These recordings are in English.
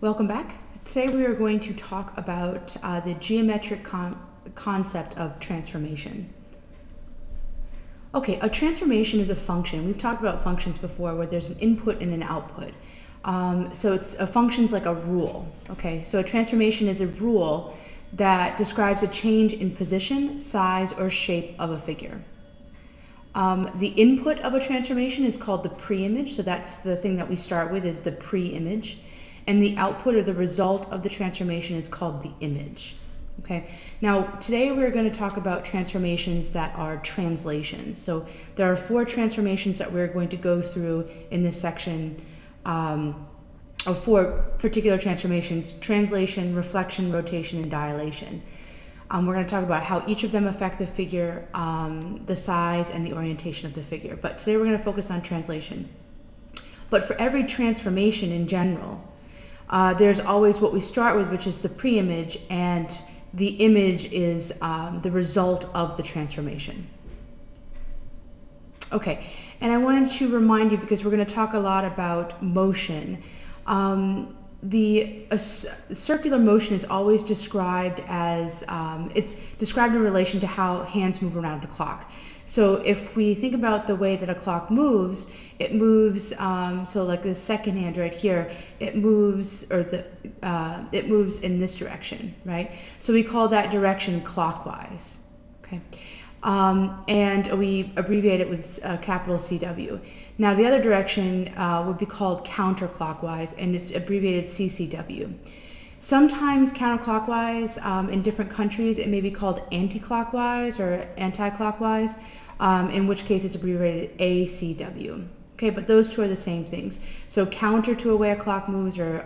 Welcome back. Today we are going to talk about the geometric concept of transformation. Okay, a transformation is a function. We've talked about functions before where there's an input and an output. So a function's like a rule. Okay, so a transformation is a rule that describes a change in position, size, or shape of a figure. The input of a transformation is called the pre-image, so that's the thing that we start with is the pre-image. And the output or the result of the transformation is called the image. Okay. Now, today we're going to talk about transformations that are translations. So there are 4 transformations that we're going to go through in this section, or 4 particular transformations: translation, reflection, rotation, and dilation. We're going to talk about how each of them affect the figure, the size, and the orientation of the figure. But today we're going to focus on translation. But for every transformation in general, there's always what we start with, which is the pre-image, and the image is the result of the transformation. Okay, and I wanted to remind you, because we're going to talk a lot about motion. Circular motion is always described as, it's described in relation to how hands move around a clock. So if we think about the way that a clock moves, it moves, so like the second hand right here, it moves, it moves in this direction, right? So we call that direction clockwise, okay? And we abbreviate it with capital CW. Now the other direction would be called counterclockwise, and it's abbreviated CCW. Sometimes counterclockwise, in different countries, it may be called anti-clockwise or anti-clockwise, in which case it's abbreviated ACW. Okay, but those two are the same things. So counter to a way a clock moves, or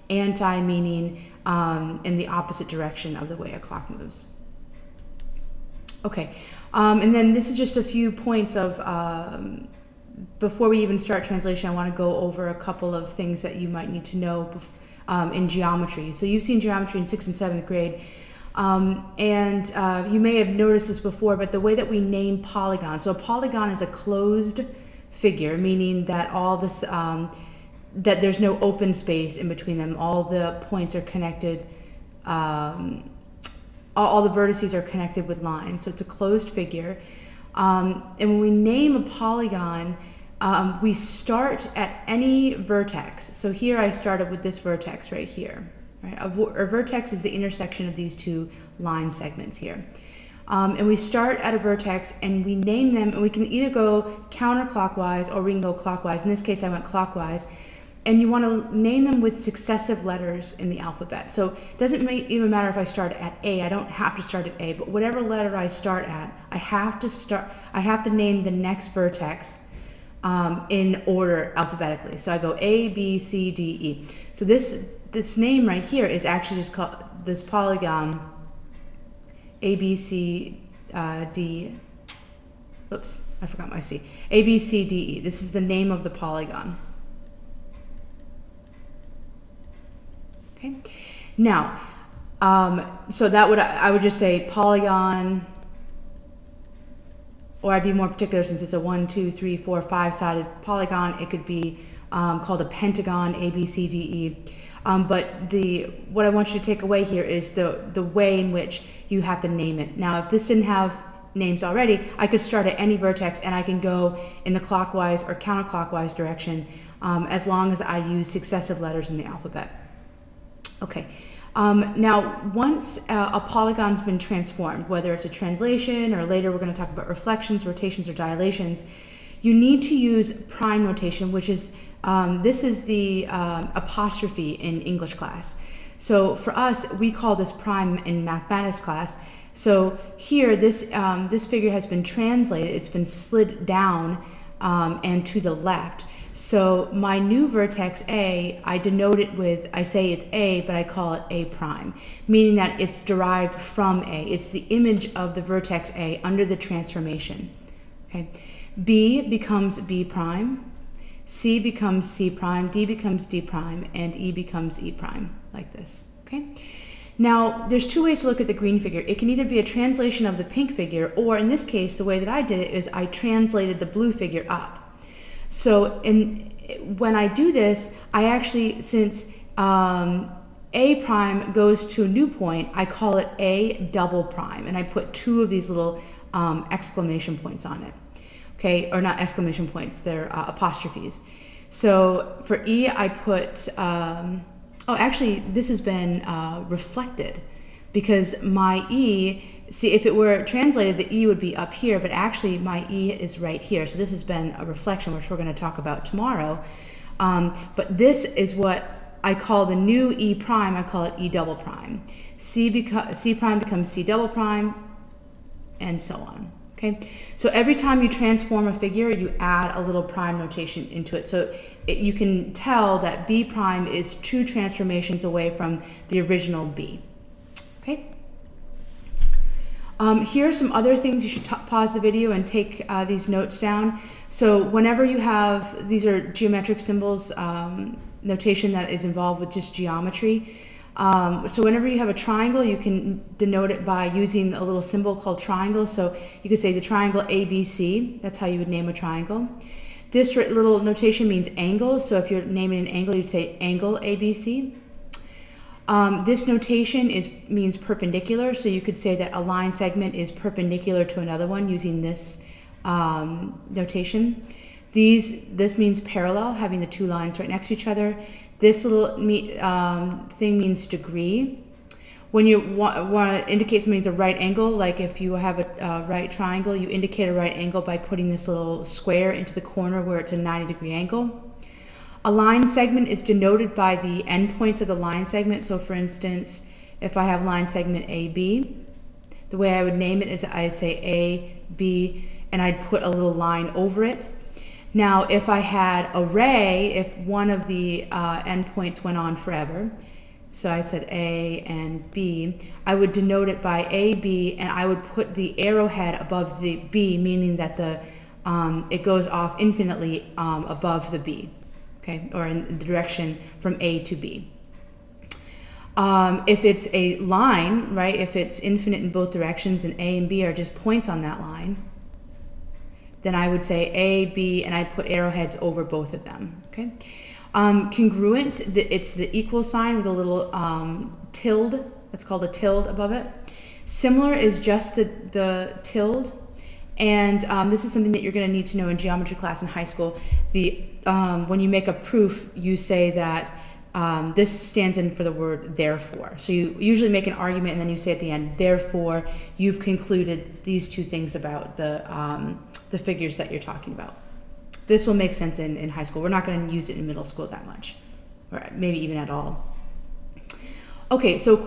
anti meaning in the opposite direction of the way a clock moves. Okay, and then this is just a few points of, before we even start translation, I want to go over a couple of things that you might need to know in geometry. So you've seen geometry in 6th and 7th grade, and you may have noticed this before, but the way that we name polygons. So a polygon is a closed figure, meaning that all this, that there's no open space in between them. All the points are connected, all the vertices are connected with lines. So it's a closed figure. And when we name a polygon, we start at any vertex. So here I started with this vertex right here. Right? A vertex is the intersection of these 2 line segments here. And we start at a vertex and we name them, and we can either go counterclockwise or we can go clockwise. In this case, I went clockwise. And you want to name them with successive letters in the alphabet. So it doesn't even matter if I start at A. I don't have to start at A, but whatever letter I start at, I have to name the next vertex in order alphabetically. So I go A, B, C, D, E. So this name right here is actually just called this polygon A, B, C, D. Oops, I forgot my C. A, B, C, D, E. This is the name of the polygon. Okay. Now, so that I would just say polygon, or I'd be more particular since it's a 1, 2, 3, 4, 5-sided polygon. It could be called a pentagon, A, B, C, D, E. But what I want you to take away here is the way in which you have to name it. Now, if this didn't have names already, I could start at any vertex and I can go in the clockwise or counterclockwise direction as long as I use successive letters in the alphabet. Okay, now once a polygon's been transformed, whether it's a translation or later we're going to talk about reflections, rotations, or dilations, you need to use prime notation, which is, this is the apostrophe in English class. So for us, we call this prime in mathematics class. So here, this figure has been translated, it's been slid down and to the left. So my new vertex A, I denote it with, I say it's A, but I call it A prime, meaning that it's derived from A. It's the image of the vertex A under the transformation. Okay, B becomes B prime, C becomes C prime, D becomes D prime, and E becomes E prime, like this. Okay. Now, there's 2 ways to look at the green figure. It can either be a translation of the pink figure, or in this case, the way that I did it is I translated the blue figure up. So when I do this, I actually, since A prime goes to a new point, I call it A double prime, and I put two of these little exclamation points on it. Okay, or not exclamation points, they're apostrophes. So for E, I put, oh, actually, this has been reflected, because my E, see, if it were translated, the E would be up here, but actually my E is right here. So this has been a reflection, which we're going to talk about tomorrow. But this is what I call the new E prime, I call it E double prime. C prime becomes C double prime, and so on. Okay, so every time you transform a figure, you add a little prime notation into it. So you can tell that B prime is two transformations away from the original B. Okay. Here are some other things. You should pause the video and take these notes down. So whenever you have, these are geometric symbols, notation that is involved with just geometry. So whenever you have a triangle, you can denote it by using a little symbol called triangle. So you could say the triangle ABC. That's how you would name a triangle. This little notation means angle. So if you're naming an angle, you'd say angle ABC. This notation means perpendicular. So you could say that a line segment is perpendicular to another one using this notation. This means parallel, having the two lines right next to each other. This little thing means degree. When you want to indicate something's a right angle, like if you have a right triangle, you indicate a right angle by putting this little square into the corner where it's a 90-degree angle. A line segment is denoted by the endpoints of the line segment. So for instance, if I have line segment AB, the way I would name it is I'd say A, B, and I'd put a little line over it. Now, if I had a ray, if one of the endpoints went on forever, so I said A and B, I would denote it by A, B, and I would put the arrowhead above the B, meaning that it goes off infinitely above the B, okay, or in the direction from A to B. If it's a line, right, if it's infinite in both directions and A and B are just points on that line, then I would say A, B, and I'd put arrowheads over both of them, okay? Congruent, it's the equal sign with a little tilde. That's called a tilde above it. Similar is just the tilde. And this is something that you're going to need to know in geometry class in high school. When you make a proof, you say that this stands in for the word therefore. So you usually make an argument and then you say at the end, therefore, you've concluded these two things about the figures that you're talking about. This will make sense in high school. We're not going to use it in middle school that much, or maybe even at all. Okay, so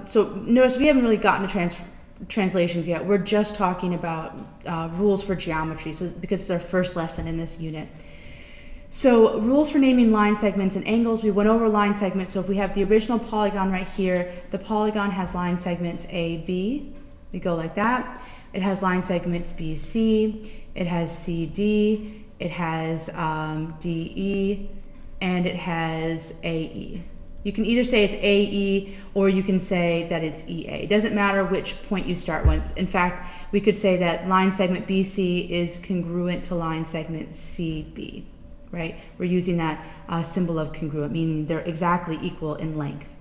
so notice we haven't really gotten to translations yet. We're just talking about rules for geometry, so because it's our first lesson in this unit. So rules for naming line segments and angles. We went over line segments. So if we have the original polygon right here, the polygon has line segments A, B. We go like that. It has line segments B, C. It has C, D. It has D, E. And it has A, E. You can either say it's AE or you can say that it's EA. It doesn't matter which point you start with. In fact, we could say that line segment BC is congruent to line segment CB, right? We're using that symbol of congruent, meaning they're exactly equal in length.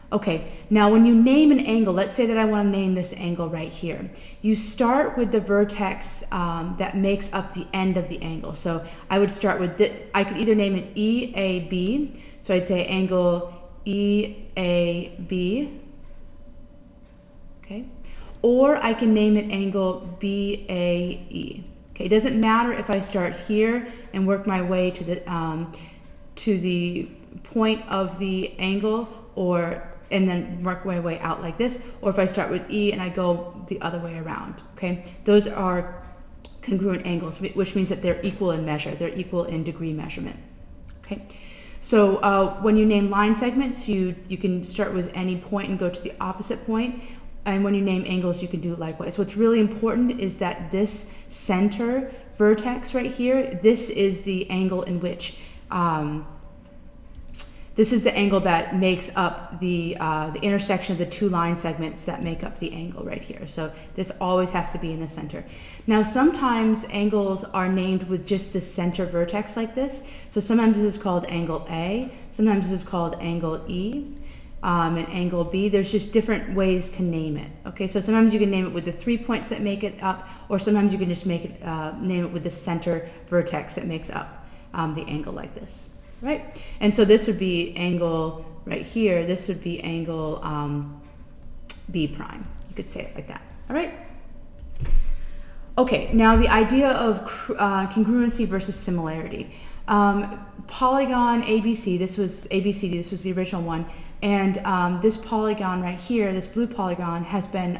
Okay, now when you name an angle, let's say that I want to name this angle right here. You start with the vertex that makes up the end of the angle. So I would start with, I could either name it EAB, so I'd say angle EAB, okay? Or I can name it angle BAE. Okay, it doesn't matter if I start here and work my way to the point of the angle, and then work my way out like this, or if I start with E and I go the other way around, okay? Those are congruent angles, which means that they're equal in measure, they're equal in degree measurement, okay? So when you name line segments, you can start with any point and go to the opposite point, and when you name angles, you can do likewise. What's really important is that this center vertex right here, this is the angle in which This is the angle that makes up the intersection of the two line segments that make up the angle right here. So this always has to be in the center. Now sometimes angles are named with just the center vertex like this. So sometimes this is called angle A, sometimes this is called angle E, and angle B. There's just different ways to name it. Okay, so sometimes you can name it with the 3 points that make it up, or sometimes you can just make it name it with the center vertex that makes up the angle like this. Right? And so this would be angle right here. This would be angle B prime. You could say it like that. All right? Okay, now the idea of congruency versus similarity. Polygon ABC, this was ABCD, this was the original one. And this polygon right here, this blue polygon, has been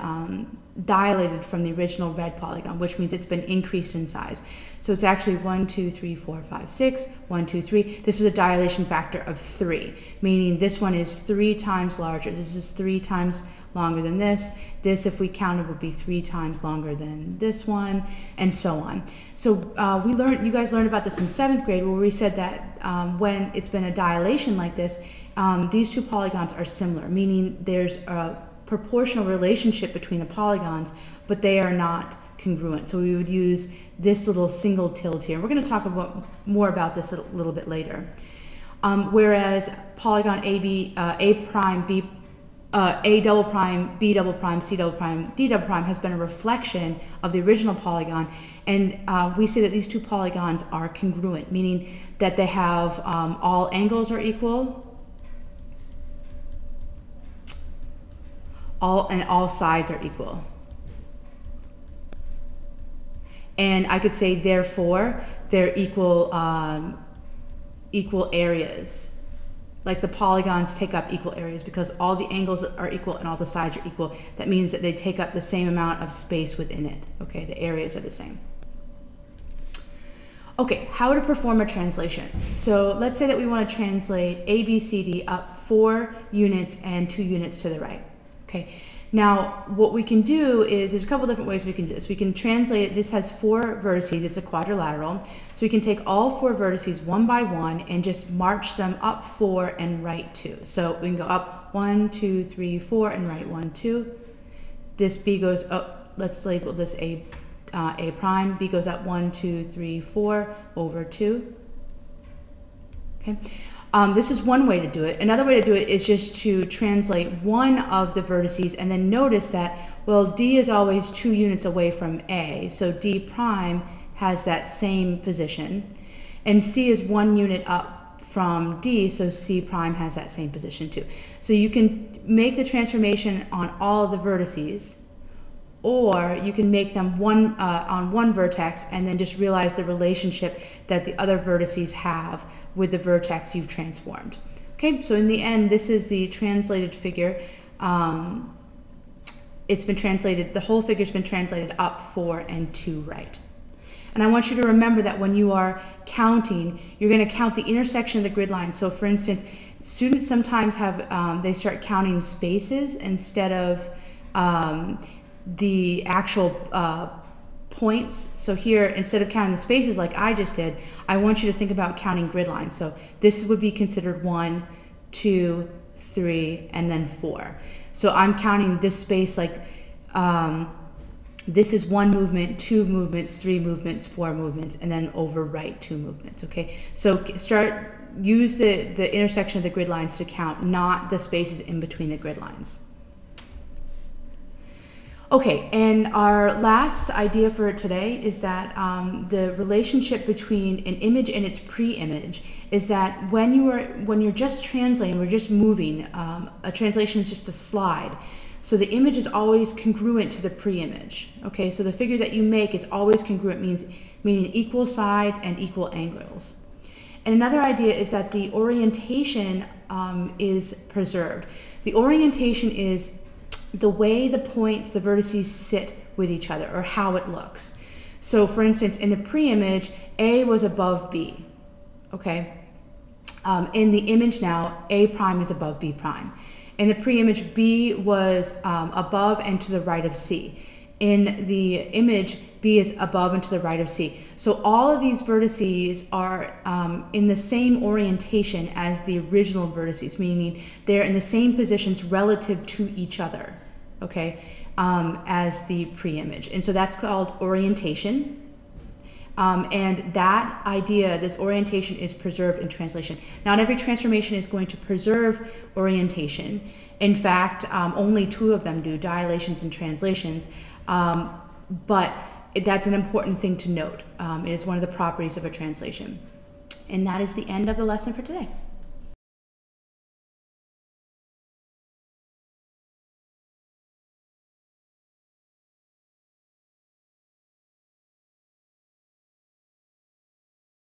dilated from the original red polygon, which means it's been increased in size. So it's actually 1, 2, 3, 4, 5, 6, 1, 2, 3. This was a dilation factor of 3, meaning this one is 3 times larger. This is 3 times longer than this. This, if we counted, would be 3 times longer than this one, and so on. So you guys learned about this in 7th grade, where we said that when it's been a dilation like this, these two polygons are similar, meaning there's a proportional relationship between the polygons, but they are not congruent. So we would use this little single tilde here. We're going to talk more about this a little bit later. Whereas polygon A prime, B, A double prime, B double prime, C double prime, D double prime has been a reflection of the original polygon, and we say that these two polygons are congruent, meaning that they have all angles are equal, all sides are equal. And I could say, therefore, they're equal areas. Like the polygons take up equal areas because all the angles are equal and all the sides are equal. That means that they take up the same amount of space within it. Okay, the areas are the same. Okay, how to perform a translation. So let's say that we want to translate ABCD up 4 units and 2 units to the right. Okay, now what we can do is, there's a couple different ways we can do this. We can translate it. This has 4 vertices, it's a quadrilateral. So we can take all 4 vertices one by one and just march them up 4 and right 2. So we can go up 1, 2, 3, 4 and right 1, 2. This B goes up, let's label this A prime. B goes up 1, 2, 3, 4 over 2. Okay. This is one way to do it. Another way to do it is just to translate one of the vertices and then notice that, well, D is always 2 units away from A, so D prime has that same position. And C is 1 unit up from D, so C prime has that same position too. So you can make the transformation on all of the vertices, or you can make them on one vertex and then just realize the relationship that the other vertices have with the vertex you've transformed. Okay, so in the end, this is the translated figure. It's been translated, the whole figure's been translated up 4 and 2 right. And I want you to remember that when you are counting, you're going to count the intersection of the grid line. So for instance, students sometimes have, they start counting spaces instead of the actual points. So here, instead of counting the spaces like I just did, I want you to think about counting grid lines. So this would be considered 1, 2, 3, and then 4. So I'm counting this space like this is 1 movement, 2 movements, 3 movements, 4 movements, and then over right 2 movements. Okay, so use the intersection of the grid lines to count, not the spaces in between the grid lines. Okay, and our last idea for today is that the relationship between an image and its pre-image is that when you're just translating, we're just moving, a translation is just a slide. So the image is always congruent to the pre-image. Okay, so the figure that you make is always congruent, meaning equal sides and equal angles. And another idea is that the orientation is preserved. The orientation is the way the points, the vertices sit with each other, or how it looks. So for instance, in the pre-image, A was above B, okay? In the image now, A prime is above B prime. In the pre-image, B was above and to the right of C. in the image, B is above and to the right of C. So all of these vertices are in the same orientation as the original vertices, meaning they're in the same positions relative to each other, okay, as the pre-image. And so that's called orientation. And that idea, this orientation, is preserved in translation. Not every transformation is going to preserve orientation. In fact, only 2 of them do, dilations and translations. But that's an important thing to note. It is one of the properties of a translation. And that is the end of the lesson for today.